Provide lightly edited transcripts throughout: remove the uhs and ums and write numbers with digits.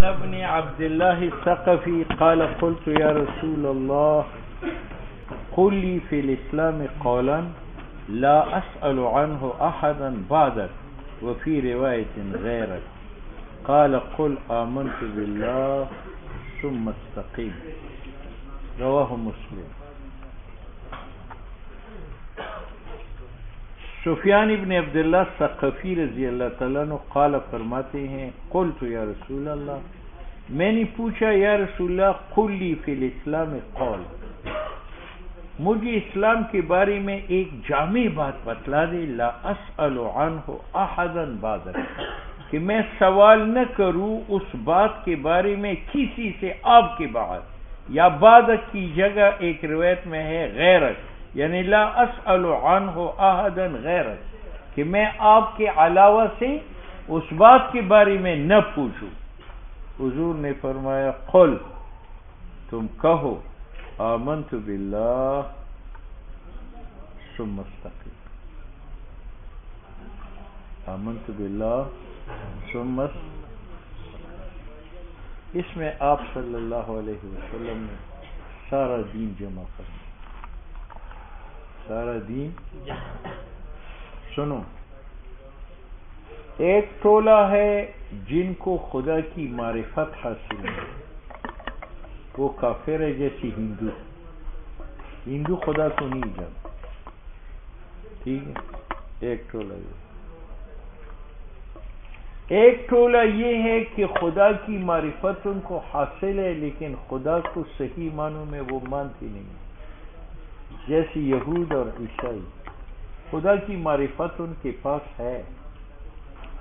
ابن عبد الله الثقفي قال قلت يا رسول الله قل لي في الإسلام قولا لا أسأل عنه أحدا بعدك وفي رواية غيرك قال قل آمنت بالله ثم استقيم رواه مسلم. سفیان ابن عبداللہ ثقفی رضی اللہ تعالیٰ عنہ قال فرماتے ہیں قلت یا رسول اللہ میں نے پوچھا یا رسول اللہ قل لی فی الاسلام قول مجھے اسلام کے بارے میں ایک جامع بات بتلا دے لا اسأل عنہ احدا بعدک کہ میں سوال نہ کروں اس بات کے بارے میں کسی سے آپ کے بعد یا بعدک کی جگہ ایک روایت میں ہے غیرک یعنی لا اسأل عنہ احدا غیرک کہ میں آپ کے علاوہ سے اس بات کے بارے میں نہ پوچھوں. حضور نے فرمایا قل تم کہو آمنت باللہ ثم استقیم آمنت باللہ ثم اس میں آپ صلی اللہ علیہ وسلم نے سارا دین جمع کرنا سارا دین. سنو ایک ٹولہ ہے جن کو خدا کی معرفت حاصل ہے وہ کافر ہے جیسی ہندو خدا کو نہیں جانتا. ٹھیک ہے ایک ٹولہ ایک ٹولہ یہ ہے کہ خدا کی معرفت ان کو حاصل ہے لیکن خدا کو صحیح معنوں میں وہ مانتی نہیں جیسے یہود اور عیسائی. خدا کی معرفت ان کے پاس ہے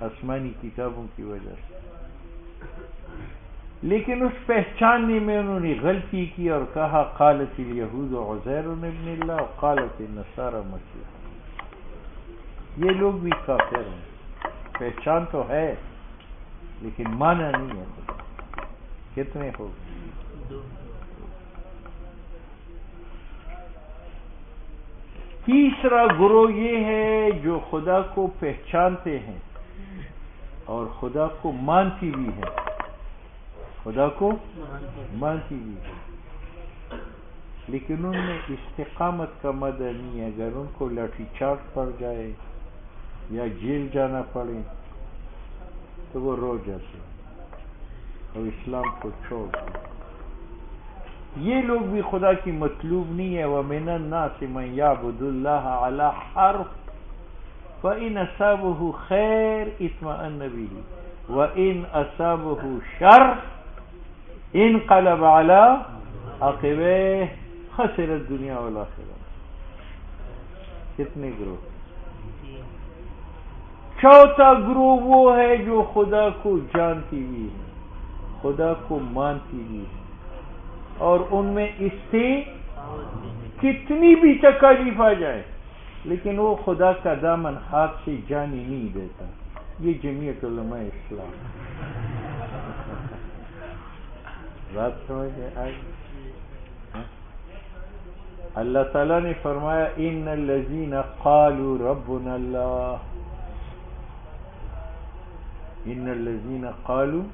آسمانی کتابوں کی وجہ سے لیکن اس پہچاننے میں انہوں نے غلطی کی اور کہا قالت الیہود عزیر ابن اللہ وقالت النصارى مسیح. یہ لوگ بھی کافر ہیں پہچان تو ہے لیکن مانا نہیں ہے. کتنے ہو تیسرا گروہ یہ ہے جو خدا کو پہچانتے ہیں اور خدا کو مانتی بھی ہے خدا کو مانتی بھی ہے لیکن ان میں استقامت کا مدہ نہیں ہے. اگر ان کو لاٹھی چارج پڑ جائے یا جیل جانا پڑے تو وہ رو جاتے اور اسلام کو چھوڑ دیں. یہ لوگ بھی خدا کی مطلوب نہیں ہے. وَمِنَ النَّاسِ مَن يَعْبُدُ اللَّهَ عَلَى حَرْفٍ فَإِنْ أَصَابَهُ خَيْرٌ اطْمَأَنَّ بِهِ وَإِنْ أَصَابَهُ شَرٌّ انقلب عَلَى عَقِبَيْهِ خَسِرَ الدُّنْيَا وَالْآخِرَةَ. کتنے گروہ؟ چوتھا گروہ وہ ہے جو خدا کو جانتی بھی ہے خدا کو مانتی بھی ہے اور ان میں اس سے کتنی بھی تکالیف آ جائے لیکن وہ خدا کا دامن ہاتھ سے جانے نہیں دیتا. یہ جمعیت علماء اسلام. بات سمجھ آئی. اللہ تعالیٰ نے فرمایا ان الذین قالوا ربنا اللہ ان الذین قالوا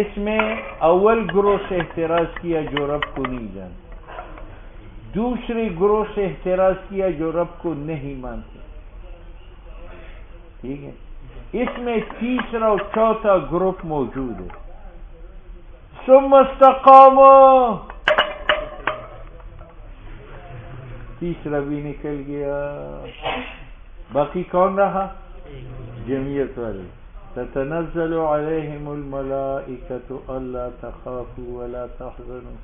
اس میں اول گروہ سے احتراز کیا جو رب کو نہیں جانتے دوسرے گروہ سے احتراز کیا جو رب کو نہیں مانتے. ٹھیک ہے اس میں تیسرا اور چوتھا گروپ موجود ہے. ثم استقاموا تیسرا بھی نکل گیا. باقی کون رہا؟ جمعیت والے. تتنزل عليهم الملائكة ألا تخافوا ولا تحزنوا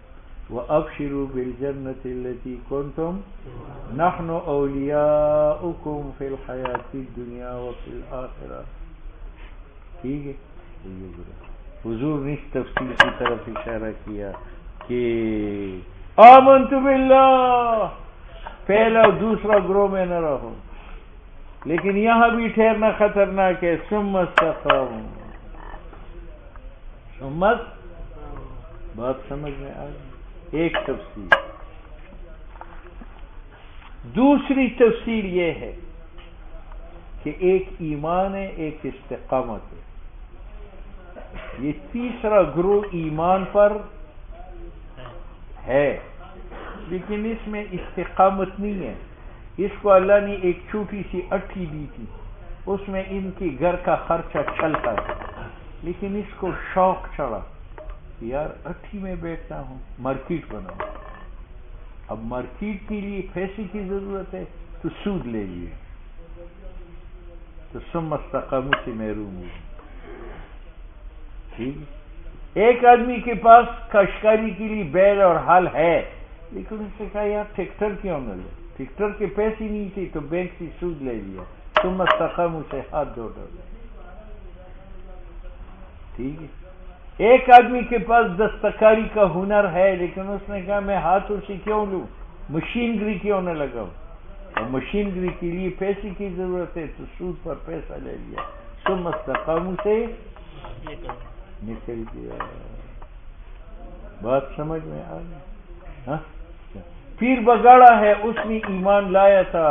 وأبشروا بالجنة التي كنتم نحن أولياؤكم في الحياة الدنيا وفي الآخرة. ٹھیک ہے حضور نے اس تفصیل کی طرف اشارہ کیا کہ آمنت باللہ پہلا اور دوسرا گروہ میں نہ رہو لیکن یہاں بھی ٹھہرنا خطرناک ہے. ثم استقاموا سمت بات سمجھ میں آ گئی. ایک تفسیر. دوسری تفسیر یہ ہے کہ ایک ایمان ہے ایک استقامت ہے. یہ تیسرا گروہ ایمان پر ہے، لیکن اس میں استقامت نہیں ہے. اس کو اللہ نے ایک چھوٹی سی اٹھی دی تھی، اس میں ان کے گھر کا خرچہ چلتا ہے، لیکن اس کو شوق چڑھا یار اٹھی میں بیٹھتا ہوں، مارکیٹ بناؤ. اب مارکیٹ کے لیے پیسے کی ضرورت ہے تو سود لے لیے، تو ثم استقاموا سے محروم ہوئے. ٹھیک. ایک آدمی کے پاس کاشتکاری کے لیے بیل اور ہل ہے، لیکن اس نے کہا یار ٹریکٹر کیوں نہ لے، ٹریکٹر کے پیسے نہیں تھے تو بینک سے سود لے لیا، ثم استقاموا سے ہاتھ دھو ڈالے. ٹھیک ہے. ایک آدمی کے پاس دستکاری کا ہنر ہے، لیکن اس نے کہا میں ہاتھوں سے کیوں لوں، مشینری کیوں نہ لگاؤں، اور مشینری کے لیے پیسے کی ضرورت ہے تو سود پر پیسہ لے لیا، ثم استقاموا سے نکل گیا. بات سمجھ میں آ گئی؟ پیر بگاڑا ہے، اس نے ایمان لایا تھا،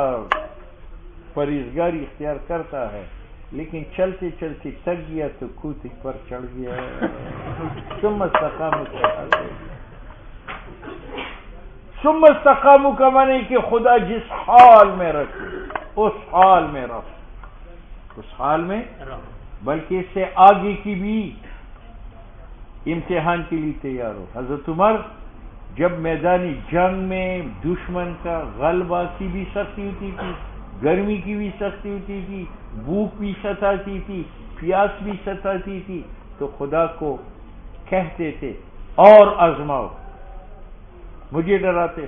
پرہیزگاری اختیار کرتا ہے، لیکن چلتے چلتے تک گیا تو کوٹھی پر چڑھ گیا. ثم استقاموا ثم استقاموا کا معنی کہ خدا جس حال میں رکھے اس حال میں رکھ، اس حال میں، بلکہ اس سے آگے کی بھی امتحان کے لیے تیار ہو. حضرت عمر جب میدانی جنگ میں دشمن کا غلبہ کی بھی سختی ہوتی تھی، گرمی کی بھی سختی ہوتی تھی، بھوک بھی ستاتی تھی، پیاس بھی ستاتی تھی، تو خدا کو کہتے تھے اور آزماؤ، مجھے ڈراتے،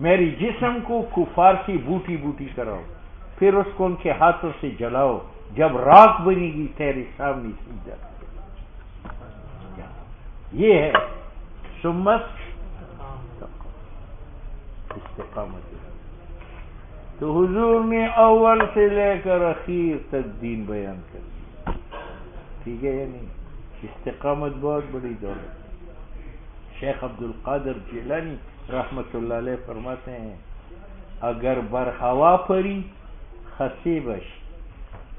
میری جسم کو کفار کی بوٹی بوٹی کراؤ، پھر اس کو ان کے ہاتھوں سے جلاؤ، جب راکھ بنے گی تیرے سامنے سجدہ. یہ ہے سمت استقامت. تو حضور نے اول سے لے کر اخیر تک دین بیان کر دیا. ٹھیک ہے یا نہیں؟ استقامت بہت بڑی دولت. شیخ عبد القادر جیلانی رحمت اللہ علیہ فرماتے ہیں اگر بر ہوا پری خسی بش،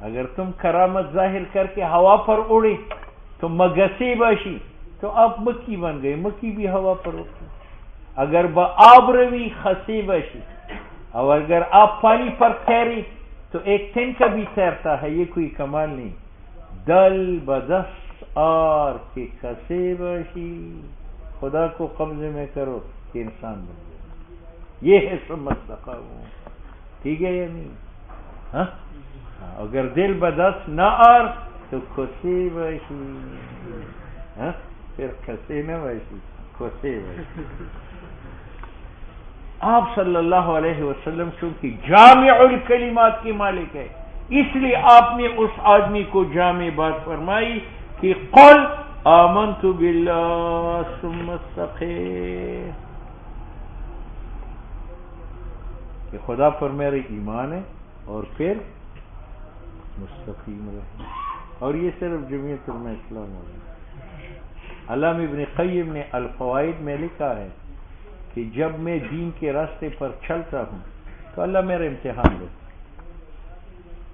اگر تم کرامت ظاہر کر کے ہوا پر اڑے تو مگسی باشی، تو آپ مکی بن گئے، مکی بھی ہوا پر اڑتی. اگر با آب روی خسی باشی، اور اگر آپ پانی پر تیرے تو ایک تنکا بھی تیرتا ہے، یہ کوئی کمال نہیں. دل بدست آر کے خسی باشی، خدا کو قبضے میں کرو کہ انسان بن جائے. یہ ہے ثم استقاموا. ٹھیک ہے یا نہیں؟ ہاں، اگر دل بدست نہ آر تو خسی باشی، ہاں پھر خسی نہ باشی، خسی باشی. آپ صلی اللہ علیہ وسلم چونکہ جامع الکلمات کے مالک ہے، اس لیے آپ نے اس آدمی کو جامع بات فرمائی کہ قل آمنت باللہ ثم استقم، کہ خدا پر میرے ایمان ہے اور پھر مستقیم رہے. اور یہ صرف جمعیت علماء اسلام ہوگی. علامہ ابن قیم نے الفوائد میں لکھا ہے کہ جب میں دین کے راستے پر چلتا ہوں تو اللہ میرا امتحان لیتا.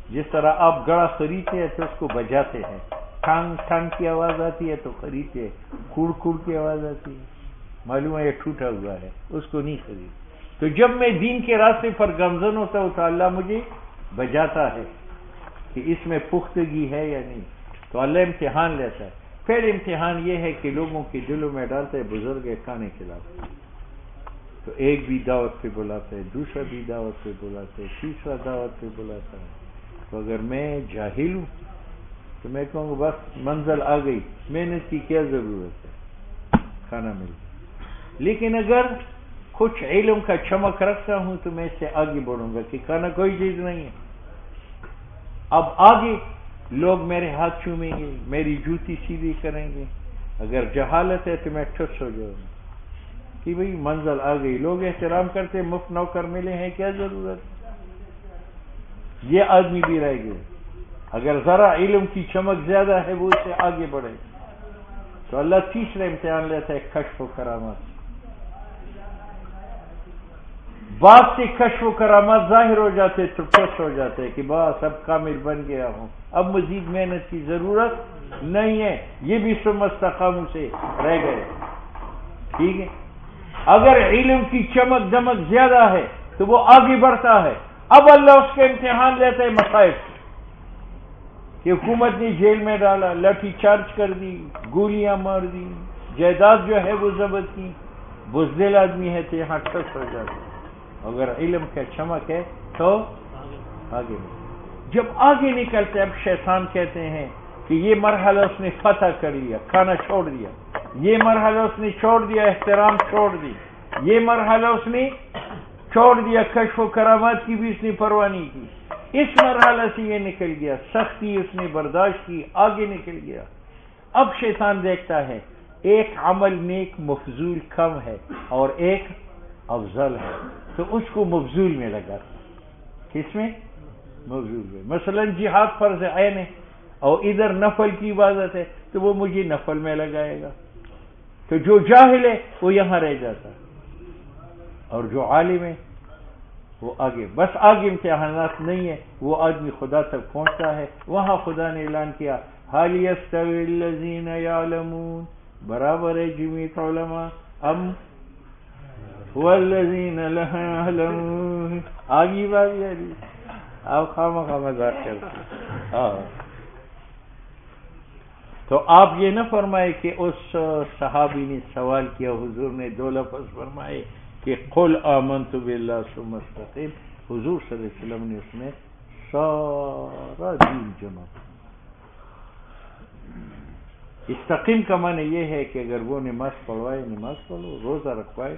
جس طرح آپ گڑا خریدتے ہیں تو اس کو بجاتے ہیں، ٹھانگ ٹھانگ کی آواز آتی ہے تو خریدتے ہیں، کھوڑ کھوڑ کی آواز آتی ہے، معلوم ہے یہ ٹوٹا ہوا ہے، اس کو نہیں خرید. تو جب میں دین کے راستے پر گامزن ہوتا ہوں تو اللہ مجھے بجاتا ہے کہ اس میں پختگی ہے یا نہیں، تو اللہ امتحان لیتا ہے. پھر امتحان یہ ہے کہ لوگوں کے دلوں میں ڈالتا ہے بزرگ کھانے کھلاتے، تو ایک بھی دعوت پہ بلاتا ہے، دوسرا بھی دعوت پہ بلاتا ہے، تیسرا دعوت پہ بلاتا ہے. تو اگر میں جاہل ہوں تو میں کہوں گا بس منزل آ گئی، محنت کی کیا ضرورت ہے، کھانا مل گیا. لیکن اگر کچھ علم کا چمک رکھتا ہوں تو میں اس سے آگے بڑھوں گا کہ کھانا کوئی چیز نہیں ہے. اب آگے لوگ میرے ہاتھ چومیں گے، میری جوتی سیدھی کریں گے. اگر جہالت ہے تو میں ٹھس ہو جاؤں گا کہ بھئی منزل آ گئی، لوگ احترام کرتے، مفت نوکر ملے ہیں، کیا ضرورت. یہ آدمی بھی رہ گئے. اگر ذرا علم کی چمک زیادہ ہے وہ اس سے آگے بڑھے. تو اللہ تیسرا امتحان لیتا ہے کشف و کرامات. بعد سے کشف و کرامات ظاہر ہو جاتے تو خوش ہو جاتے کہ بس اب کامل بن گیا ہوں، اب مزید محنت کی ضرورت نہیں ہے، یہ بھی ثم استقاموا سے رہ گئے. ٹھیک ہے. اگر علم کی چمک دمک زیادہ ہے تو وہ آگے بڑھتا ہے. اب اللہ اس کے امتحان لیتا ہے مصائب کہ حکومت نے جیل میں ڈالا، لاٹھی چارج کر دی، گولیاں مار دی، جائیداد جو ہے وہ ضبط کی. بزدل آدمی ہے تو یہاں ٹھس ہو جاتا. اگر علم کا چمک ہے تو آگے جب آگے نکلتے اب شیطان کہتے ہیں کہ یہ مرحلہ اس نے فتح کر لیا، کھانا چھوڑ دیا، یہ مرحلہ اس نے چھوڑ دیا، احترام چھوڑ دی، یہ مرحلہ اس نے چھوڑ دیا، کشف و کرامات کی بھی اس نے پرواہ نہیں کی، اس مرحلہ سے یہ نکل گیا، سختی اس نے برداشت کی، آگے نکل گیا. اب شیطان دیکھتا ہے ایک عمل نیک مفضول کم ہے اور ایک افضل ہے، تو اس کو مفضول میں لگا. کس میں؟ مفضول میں. مثلا جہاد فرض عین ہے اور ادھر نفل کی عبادت ہے تو وہ مجھے نفل میں لگائے گا. تو جو جاہل ہے وہ یہاں رہ جاتا ہے اور جو عالم ہے وہ آگے. بس آگے امتحانات نہیں ہے، وہ آدمی خدا تک پہنچتا ہے. وہاں خدا نے اعلان کیا حال یستوی الذین یعلمون، برابر ہے جمیت علماء ام والذین لا یعلمون. آگی بات یاری آپ خامخواہ مذاق کرتے. تو آپ یہ نہ فرمائے کہ اس صحابی نے سوال کیا، حضور نے دو لفظ فرمائے کہ قل آمنت باللہ ثم استقم. حضور صلی اللہ علیہ وسلم نے اس میں سارا دین جمع. استقیم کا معنی یہ ہے کہ اگر وہ نماز پڑھوائے نماز پڑھو، روزہ رکھوائے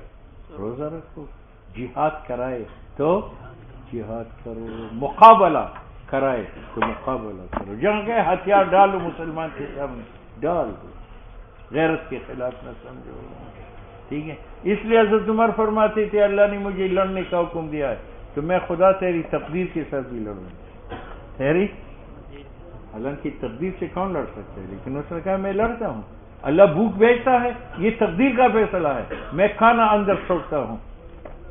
روزہ رکھو، جہاد کرائے تو جہاد کرو، مقابلہ کرائے تو مقابلہ کرو. جہاں کہ ہتھیار ڈالو مسلمان کے سامنے ڈال دو، غیرت کے خلاف نہ سمجھو. ٹھیک ہے. اس لیے حضرت عمر فرماتے تھے اللہ نے مجھے لڑنے کا حکم دیا ہے تو میں خدا تیری تقدیر کے ساتھ بھی لڑوں. تیری حالانکہ تقدیر سے کون لڑ سکتا ہے، لیکن اس نے کہا میں لڑتا ہوں. اللہ بھوک بھیجتا ہے، یہ تقدیر کا فیصلہ ہے. میں کھانا اندر سوکھتا ہوں،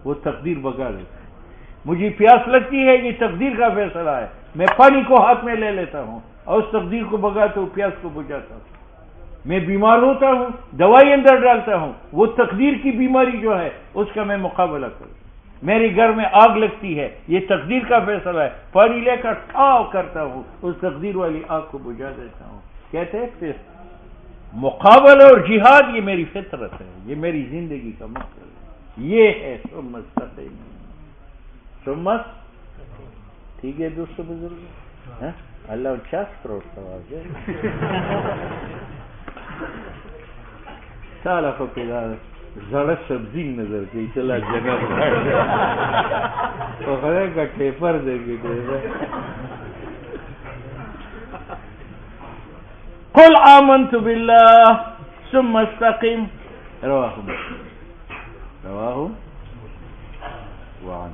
وہ تقدیر بگا دیتا ہے. مجھے پیاس لگتی ہے، یہ تقدیر کا فیصلہ ہے. میں پانی کو ہاتھ میں لے لیتا ہوں اور اس تقدیر کو بگاتا ہوں، پیاس کو بجھاتا ہوں. میں بیمار ہوتا ہوں، دوائی اندر ڈالتا ہوں، وہ تقدیر کی بیماری جو ہے اس کا میں مقابلہ کرتا ہوں. میرے گھر میں آگ لگتی ہے، یہ تقدیر کا فیصلہ ہے، پانی لے کر ٹھاو کرتا ہوں، اس تقدیر والی آگ کو بجھا دیتا ہوں. کہتے ہیں پھر مقابلہ اور جہاد یہ میری فطرت ہے، یہ میری زندگی کا مقصد ہے. یہ ہے ثم استقیم. ثم ٹھیک ہے دوستو بزرگ، اللہ 50 کروڑ ثواب ہے. سالہ کو پیدا زڑا سبزی نظر کی چلا جنت تو خدا کا ٹیپر دے گی. قل آمنت باللہ ثم استقم. رواہ وعن